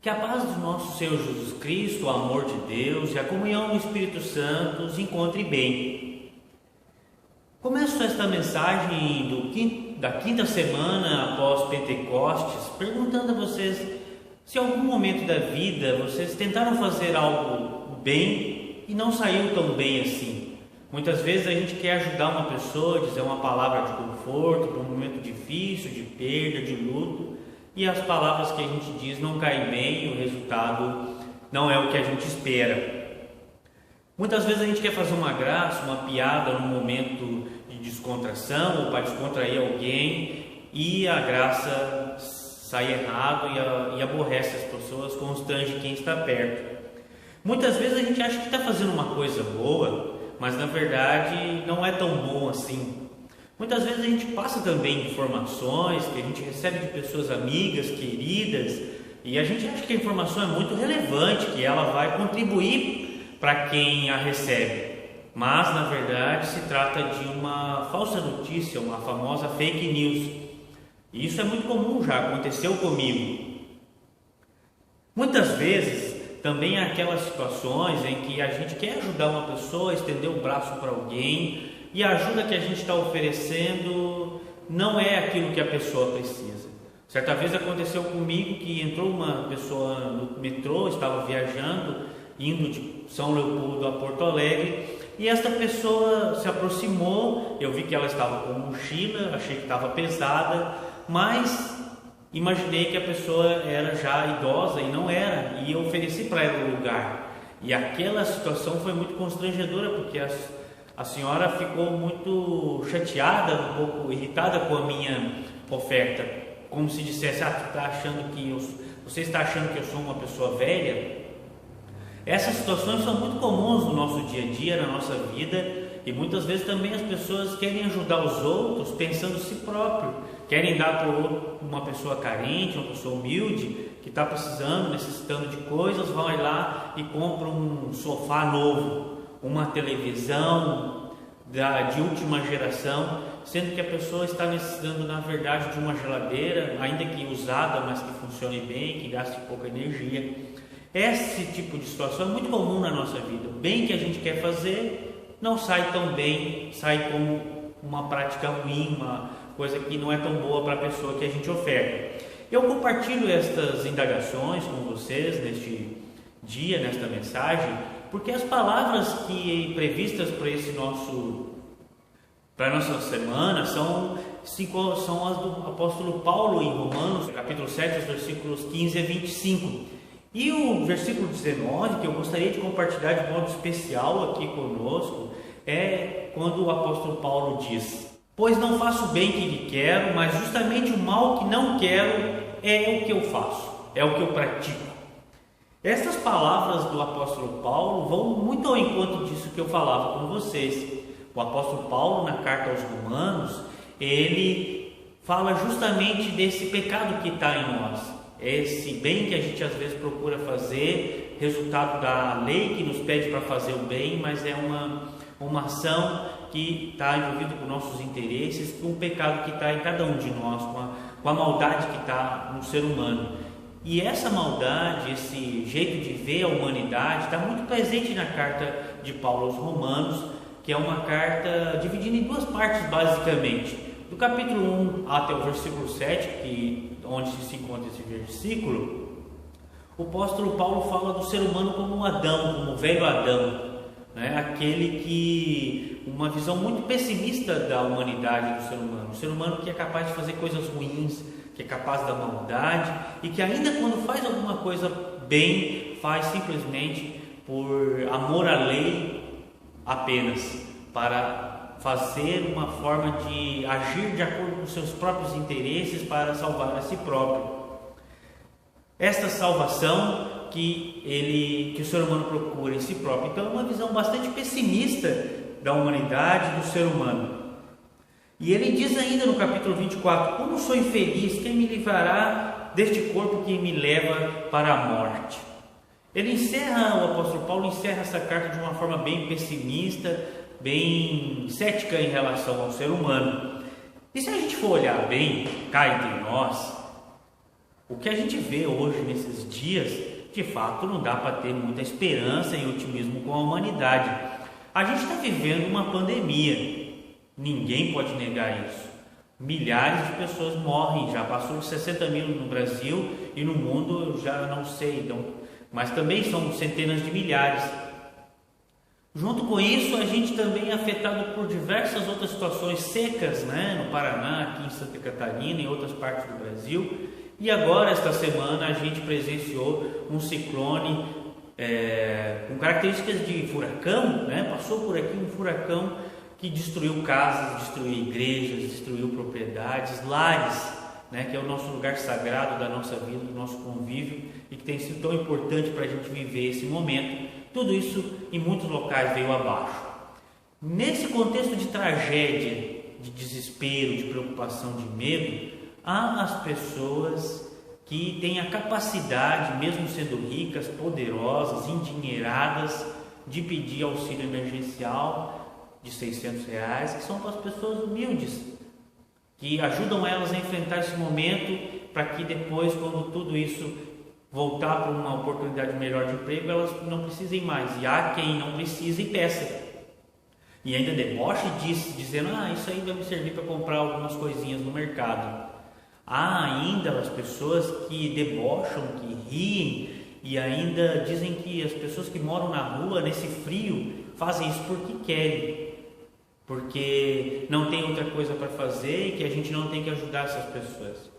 Que a paz do nosso Senhor Jesus Cristo, o amor de Deus e a comunhão do Espírito Santo os encontre bem. Começo esta mensagem da quinta semana após Pentecostes, perguntando a vocês se em algum momento da vida vocês tentaram fazer algo bem e não saiu tão bem assim. Muitas vezes a gente quer ajudar uma pessoa, dizer uma palavra de conforto para um momento difícil, de perda, de luto, e as palavras que a gente diz não caem bem, o resultado não é o que a gente espera. Muitas vezes a gente quer fazer uma graça, uma piada num momento de descontração ou para descontrair alguém, e a graça sai errado e aborrece as pessoas, constrange quem está perto. Muitas vezes a gente acha que está fazendo uma coisa boa, mas na verdade não é tão bom assim. Muitas vezes a gente passa também informações que a gente recebe de pessoas amigas, queridas, e a gente acha que a informação é muito relevante, que ela vai contribuir para quem a recebe. Mas na verdade se trata de uma falsa notícia, uma famosa fake news. E isso é muito comum, já aconteceu comigo. Muitas vezes também há aquelas situações em que a gente quer ajudar uma pessoa, estender o braço para alguém, e a ajuda que a gente está oferecendo não é aquilo que a pessoa precisa. Certa vez aconteceu comigo que entrou uma pessoa no metrô, estava viajando, indo de São Leopoldo a Porto Alegre, e esta pessoa se aproximou. Eu vi que ela estava com mochila, achei que estava pesada, mas imaginei que a pessoa era já idosa e não era, e eu ofereci para ela o lugar. E aquela situação foi muito constrangedora, porque a senhora ficou muito chateada, um pouco irritada com a minha oferta, como se dissesse: você está achando que eu sou uma pessoa velha? Essas situações são muito comuns no nosso dia a dia, na nossa vida, e muitas vezes também as pessoas querem ajudar os outros pensando em si próprio, querem dar para uma pessoa carente, uma pessoa humilde, que está precisando, necessitando de coisas, vão lá e compram um sofá novo, uma televisão de última geração, sendo que a pessoa está necessitando na verdade de uma geladeira, ainda que usada, mas que funcione bem, que gaste pouca energia. Esse tipo de situação é muito comum na nossa vida. O bem que a gente quer fazer não sai tão bem, sai como uma prática ruim, uma coisa que não é tão boa para a pessoa que a gente oferta. Eu compartilho estas indagações com vocês neste dia, nesta mensagem, porque as palavras que previstas para a nossa semana são as do apóstolo Paulo em Romanos, capítulo 7, os versículos 15 a 25. E o versículo 19, que eu gostaria de compartilhar de modo especial aqui conosco, é quando o apóstolo Paulo diz: pois não faço o bem que lhe quero, mas justamente o mal que não quero é o que eu faço, é o que eu pratico. Estas palavras do apóstolo Paulo vão muito ao encontro disso que eu falava com vocês. O apóstolo Paulo, na carta aos Romanos, ele fala justamente desse pecado que está em nós, esse bem que a gente às vezes procura fazer, resultado da lei que nos pede para fazer o bem, mas é uma ação que está envolvida com nossos interesses, com o pecado que está em cada um de nós, com a maldade que está no ser humano. E essa maldade, esse jeito de ver a humanidade está muito presente na carta de Paulo aos Romanos, que é uma carta dividida em duas partes basicamente. Do capítulo 1 até o versículo 7, onde se encontra esse versículo, o apóstolo Paulo fala do ser humano como um Adão, como o velho Adão, né? Aquele que, uma visão muito pessimista da humanidade do ser humano, o ser humano que é capaz de fazer coisas ruins, que é capaz da maldade, e que ainda quando faz alguma coisa bem, faz simplesmente por amor à lei apenas, para fazer uma forma de agir de acordo com seus próprios interesses para salvar a si próprio. Esta salvação que o ser humano procura em si próprio. Então é uma visão bastante pessimista da humanidade, do ser humano. E ele diz ainda no capítulo 24: como sou infeliz, quem me livrará deste corpo que me leva para a morte? O apóstolo Paulo encerra essa carta de uma forma bem pessimista, bem cética em relação ao ser humano. E se a gente for olhar bem, cá entre nós, O que a gente vê hoje nesses dias, de fato, não dá para ter muita esperança e otimismo com a humanidade. A gente está vivendo uma pandemia, ninguém pode negar isso. Milhares de pessoas morrem, já passou de 60 mil no Brasil e no mundo eu já não sei, então, mas também são centenas de milhares. Junto com isso, a gente também é afetado por diversas outras situações secas, no Paraná, aqui em Santa Catarina e em outras partes do Brasil. E agora, esta semana, a gente presenciou um ciclone com características de furacão, passou por aqui um furacão que destruiu casas, destruiu igrejas, destruiu propriedades, lares, que é o nosso lugar sagrado da nossa vida, do nosso convívio e que tem sido tão importante para a gente viver esse momento. Tudo isso em muitos locais veio abaixo. Nesse contexto de tragédia, de desespero, de preocupação, de medo, há as pessoas que têm a capacidade, mesmo sendo ricas, poderosas, endinheiradas, de pedir auxílio emergencial de R$600, que são para as pessoas humildes, que ajudam elas a enfrentar esse momento para que depois, quando tudo isso voltar para uma oportunidade melhor de emprego, elas não precisem mais. E há quem não precisa e peça. E ainda deboche disso, dizendo, isso aí vai me servir para comprar algumas coisinhas no mercado. Há ainda as pessoas que debocham, que riem e ainda dizem que as pessoas que moram na rua, nesse frio, fazem isso porque querem, porque não tem outra coisa para fazer e que a gente não tem que ajudar essas pessoas,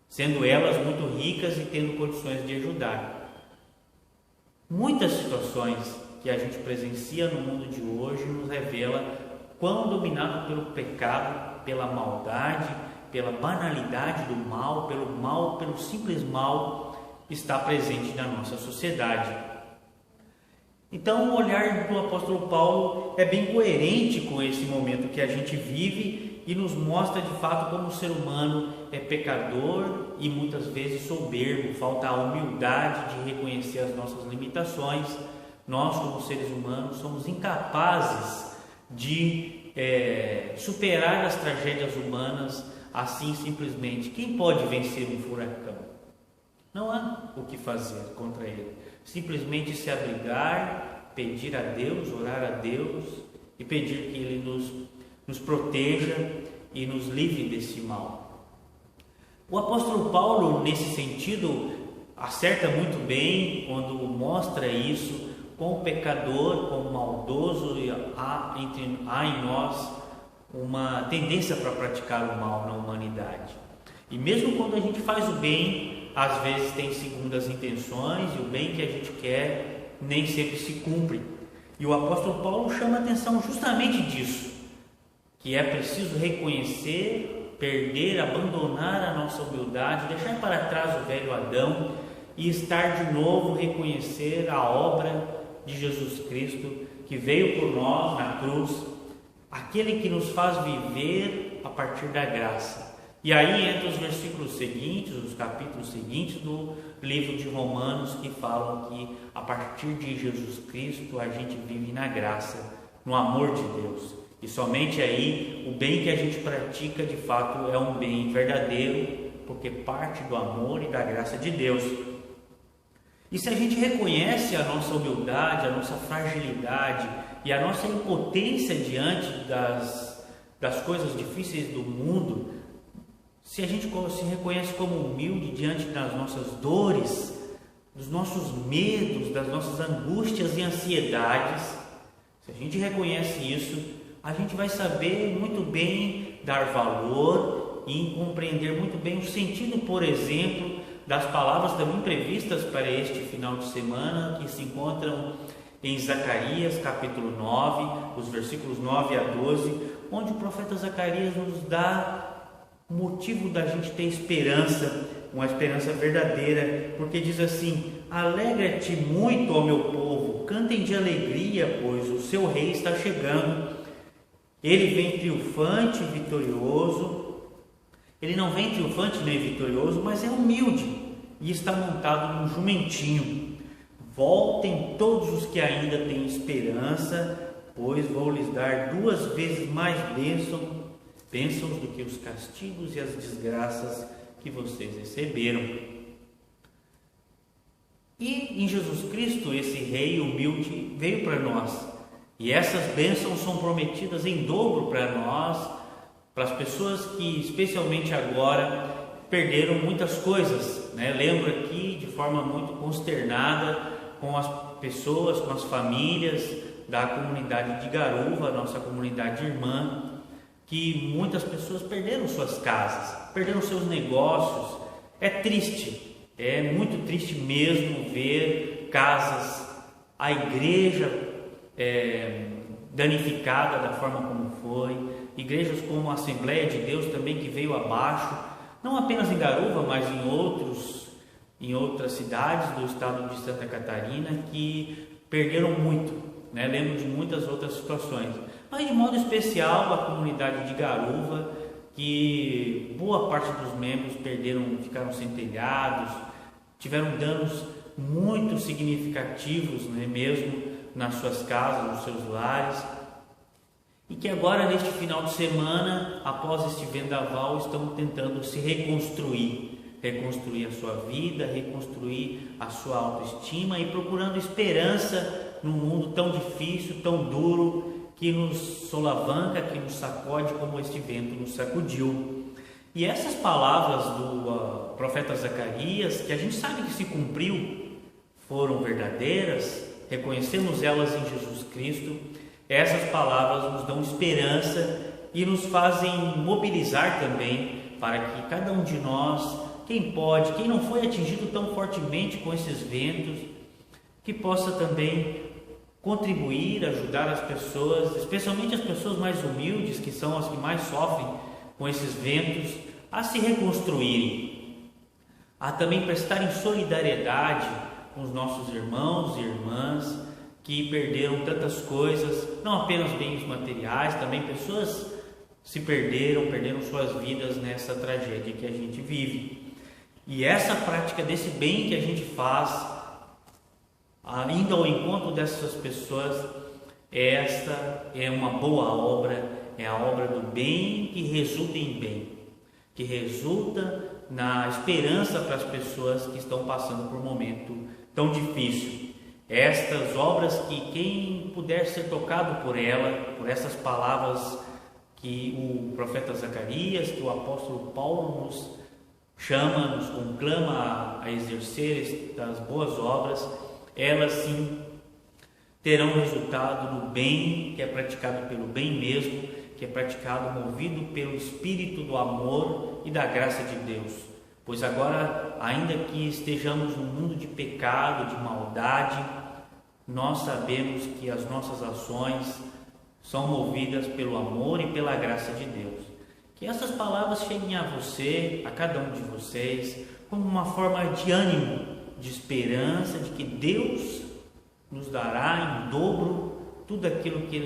sendo elas muito ricas e tendo condições de ajudar. Muitas situações que a gente presencia no mundo de hoje nos revela quão dominado pelo pecado, pela maldade, pela banalidade do mal, pelo simples mal está presente na nossa sociedade. Então o olhar do apóstolo Paulo é bem coerente com esse momento que a gente vive e nos mostra de fato como o ser humano é pecador e muitas vezes soberbo, falta a humildade de reconhecer as nossas limitações. Nós, como seres humanos, somos incapazes de superar as tragédias humanas assim simplesmente. Quem pode vencer um furacão? Não há o que fazer contra ele. Simplesmente se abrigar, pedir a Deus, orar a Deus e pedir que Ele nos proteja e nos livre desse mal. O apóstolo Paulo, nesse sentido, acerta muito bem quando mostra isso com o pecador, com o maldoso, e há em nós uma tendência para praticar o mal na humanidade. E mesmo quando a gente faz o bem, às vezes tem segundas intenções e o bem que a gente quer nem sempre se cumpre. E o apóstolo Paulo chama a atenção justamente disso, que é preciso reconhecer, perder, abandonar a nossa humildade, deixar para trás o velho Adão e estar de novo, reconhecer a obra de Jesus Cristo que veio por nós na cruz, aquele que nos faz viver a partir da graça. E aí entra os versículos seguintes, os capítulos seguintes do livro de Romanos, que falam que a partir de Jesus Cristo a gente vive na graça, no amor de Deus. E somente aí o bem que a gente pratica de fato é um bem verdadeiro, porque parte do amor e da graça de Deus. E se a gente reconhece a nossa humildade, a nossa fragilidade e a nossa impotência diante das coisas difíceis do mundo, se a gente se reconhece como humilde diante das nossas dores, dos nossos medos, das nossas angústias e ansiedades, se a gente reconhece isso, a gente vai saber muito bem dar valor e compreender muito bem o sentido, por exemplo, das palavras também previstas para este final de semana, que se encontram em Zacarias capítulo 9, os versículos 9 a 12, onde o profeta Zacarias nos dá o motivo da gente ter esperança, uma esperança verdadeira, porque diz assim: alegra-te muito, ó meu povo, cantem de alegria, pois o seu rei está chegando. Ele vem triunfante e vitorioso. Ele não vem triunfante nem vitorioso, mas é humilde e está montado num jumentinho. Voltem todos os que ainda têm esperança, pois vou lhes dar 2 vezes mais bênçãos do que os castigos e as desgraças que vocês receberam. E em Jesus Cristo, esse Rei humilde veio para nós. E essas bênçãos são prometidas em dobro para nós, para as pessoas que, especialmente agora, perderam muitas coisas, né? Lembro aqui de forma muito consternada com as pessoas, com as famílias da comunidade de Garuva, nossa comunidade irmã, que muitas pessoas perderam suas casas, perderam seus negócios. É triste, é muito triste mesmo ver casas, a igreja danificada da forma como foi, igrejas como a Assembleia de Deus também que veio abaixo, não apenas em Garuva, mas em outras cidades do estado de Santa Catarina que perderam muito, né? Lembro de muitas outras situações, mas de modo especial a comunidade de Garuva, que boa parte dos membros ficaram sem telhados, tiveram danos muito significativos, né, mesmo nas suas casas, nos seus lares, e que agora neste final de semana, após este vendaval, estão tentando se reconstruir a sua vida, reconstruir a sua autoestima e procurando esperança num mundo tão difícil, tão duro, que nos solavanca, que nos sacode como este vento nos sacudiu. E essas palavras do profeta Zacarias, que a gente sabe que se cumpriu, foram verdadeiras, reconhecemos elas em Jesus Cristo. Essas palavras nos dão esperança e nos fazem mobilizar também para que cada um de nós, quem pode, quem não foi atingido tão fortemente com esses ventos, que possa também contribuir, ajudar as pessoas, especialmente as pessoas mais humildes, que são as que mais sofrem com esses ventos, a se reconstruírem, a também prestarem solidariedade com os nossos irmãos e irmãs que perderam tantas coisas, não apenas bens materiais, também pessoas se perderam suas vidas nessa tragédia que a gente vive. E essa prática desse bem que a gente faz, indo ao encontro dessas pessoas, esta é uma boa obra, é a obra do bem que resulta em bem, que resulta na esperança para as pessoas que estão passando por um momento tão difícil. Estas obras que quem puder ser tocado por ela, por essas palavras que o profeta Zacarias, que o apóstolo Paulo nos chama, nos conclama a exercer estas boas obras, elas sim terão resultado no bem que é praticado pelo bem mesmo, que é praticado movido pelo Espírito do amor e da graça de Deus. Pois agora, ainda que estejamos num mundo de pecado, de maldade, nós sabemos que as nossas ações são movidas pelo amor e pela graça de Deus. Que essas palavras cheguem a você, a cada um de vocês, como uma forma de ânimo, de esperança, de que Deus nos dará em dobro tudo aquilo que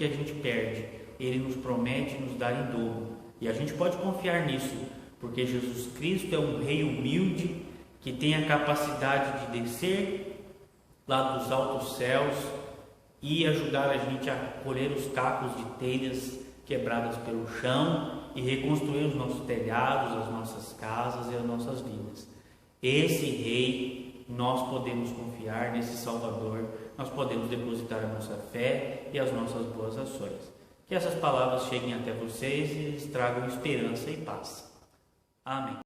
a gente perde. Ele nos promete nos dar em dobro. E a gente pode confiar nisso, porque Jesus Cristo é um Rei humilde que tem a capacidade de descer lá dos altos céus e ajudar a gente a colher os cacos de telhas quebradas pelo chão e reconstruir os nossos telhados, as nossas casas e as nossas vidas. Esse Rei, nós podemos confiar, nesse Salvador, nós podemos depositar a nossa fé e as nossas boas ações. Que essas palavras cheguem até vocês e lhes tragam esperança e paz. Amém.